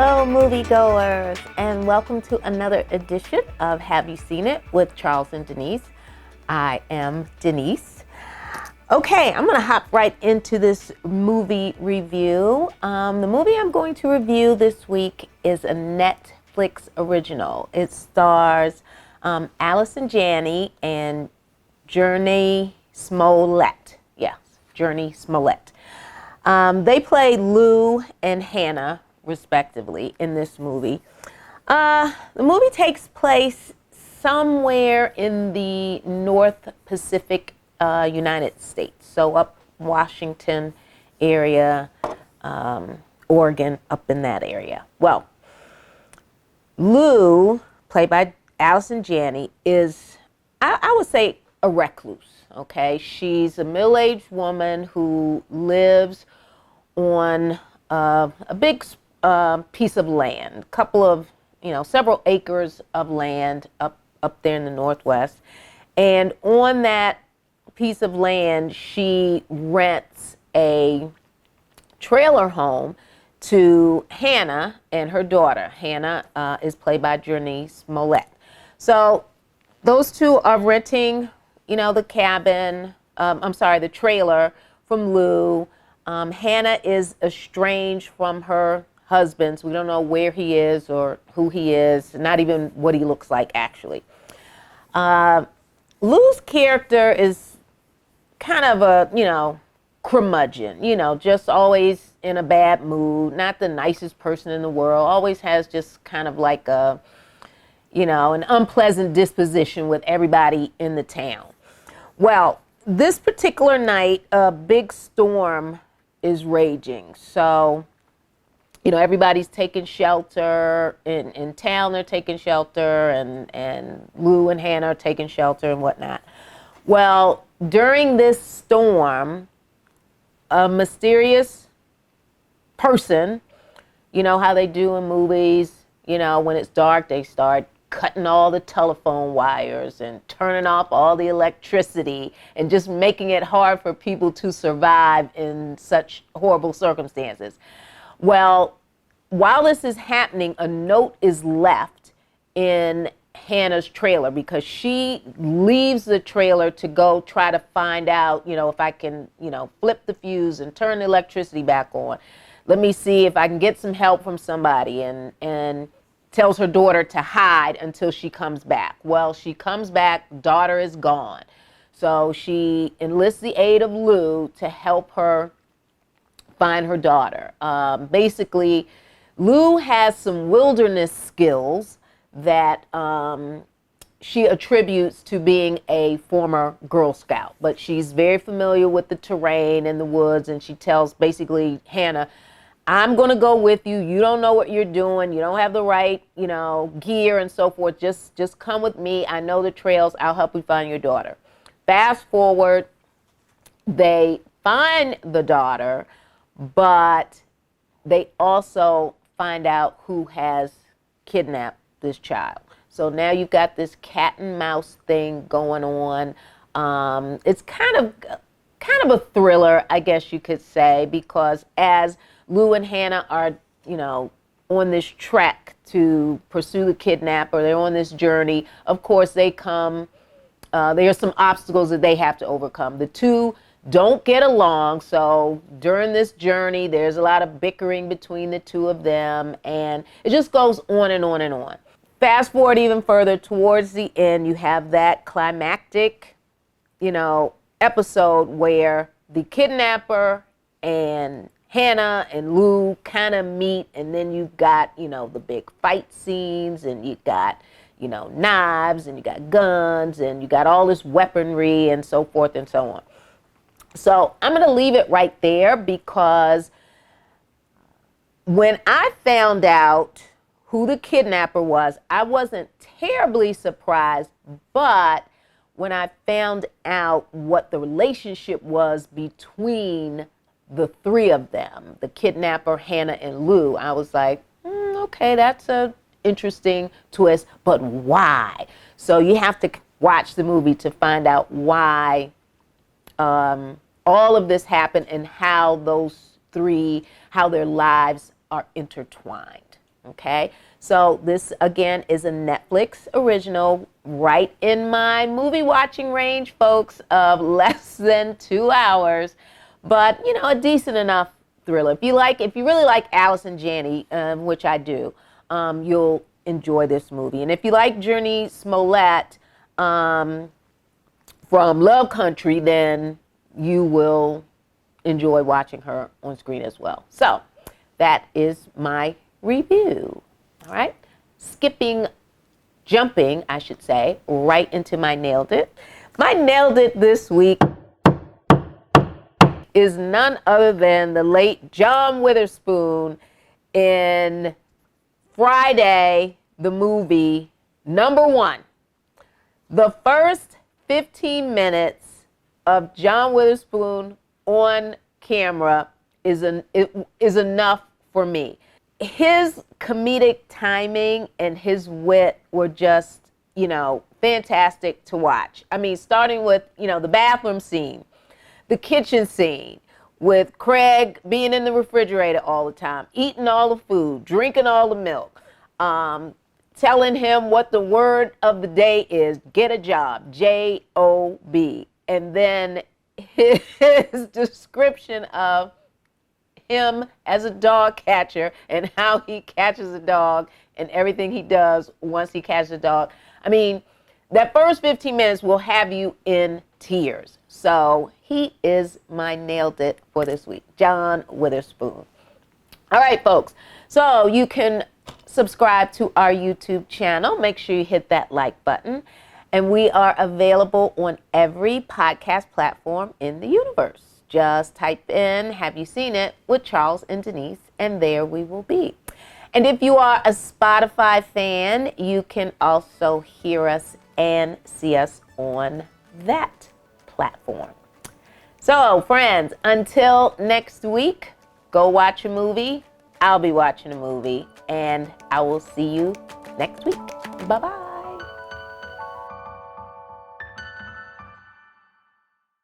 Hello, moviegoers, and welcome to another edition of Have You Seen It with Charles and Denise. I am Denise. Okay, I'm going to hop right into this movie review. The movie I'm going to review this week is a Netflix original. It stars Allison Janney and Journey Smollett. Yes, Journey Smollett. They play Lou and Hannah, respectively, in this movie. The movie takes place somewhere in the North Pacific United States, so up Washington area, Oregon, up in that area. Well, Lou, played by Allison Janney, is, I would say, a recluse. Okay, she's a middle-aged woman who lives on a big piece of land, several acres of land up there in the Northwest. And on that piece of land, she rents a trailer home to Hannah and her daughter. Hannah is played by Journey Smollett. So those two are renting, the trailer from Lou. Hannah is estranged from her husband, so we don't know where he is or who he is, not even what he looks like, actually. Lou's character is kind of a, curmudgeon, just always in a bad mood, not the nicest person in the world, always has just kind of like an unpleasant disposition with everybody in the town. Well, this particular night, a big storm is raging. So, everybody's taking shelter in town. They're taking shelter, and Lou and Hannah are taking shelter and whatnot. Well, during this storm, a mysterious person, how they do in movies, when it's dark, they start cutting all the telephone wires and turning off all the electricity and just making it hard for people to survive in such horrible circumstances. Well, while this is happening, a note is left in Hannah's trailer because she leaves the trailer to go try to find out, if I can, flip the fuse and turn the electricity back on. Let me see if I can get some help from somebody, and tells her daughter to hide until she comes back. Well, she comes back, daughter is gone. So she enlists the aid of Lou to help her find her daughter. Basically, Lou has some wilderness skills that she attributes to being a former Girl Scout. But she's very familiar with the terrain and the woods, and she tells basically Hannah, I'm going to go with you. You don't know what you're doing. You don't have the right, gear and so forth. Just come with me. I know the trails. I'll help you find your daughter. Fast forward, they find the daughter, but they also find out who has kidnapped this child. So now you've got this cat and mouse thing going on. It's kind of a thriller, I guess you could say, because as Lou and Hannah are, on this trek to pursue the kidnapper, they're on this journey. Of course, there are some obstacles that they have to overcome. The two don't get along, so during this journey, there's a lot of bickering between the two of them, and it just goes on and on and on. Fast forward even further, towards the end, you have that climactic, episode where the kidnapper and Hannah and Lou kind of meet, and then you've got, the big fight scenes, and you got, knives, and you got guns, and you got all this weaponry and so forth and so on. So I'm going to leave it right there, because when I found out who the kidnapper was, I wasn't terribly surprised, but when I found out what the relationship was between the three of them, the kidnapper, Hannah, and Lou, I was like, okay, that's an interesting twist, but why? So you have to watch the movie to find out why all of this happened and how those three, how their lives are intertwined. Okay, so this again is a Netflix original, right in my movie watching range, folks, of less than 2 hours, but you know, a decent enough thriller. If you really like Alice and Janney, which I do, you'll enjoy this movie. And if you like Journey Smollett from Love Country, then you will enjoy watching her on screen as well. So that is my review. All right, jumping, I should say, right into my Nailed It. My Nailed It this week is none other than the late John Witherspoon in Friday, the movie, #1. The first 15 minutes of John Witherspoon on camera is enough for me. His comedic timing and his wit were just, fantastic to watch. I mean, starting with, the bathroom scene, the kitchen scene, with Craig being in the refrigerator all the time, eating all the food, drinking all the milk, telling him what the word of the day is, get a job, J-O-B. And then his description of him as a dog catcher and how he catches a dog and everything he does once he catches a dog. I mean, that first 15 minutes will have you in tears. So he is my Nailed It for this week, John Witherspoon. All right, folks. So you can subscribe to our YouTube channel. Make sure you hit that like button. And we are available on every podcast platform in the universe. Just type in, have you seen it, with Charles and Denise, and there we will be. And if you are a Spotify fan, you can also hear us and see us on that platform. So, friends, until next week, go watch a movie. I'll be watching a movie, and I will see you next week. Bye-bye.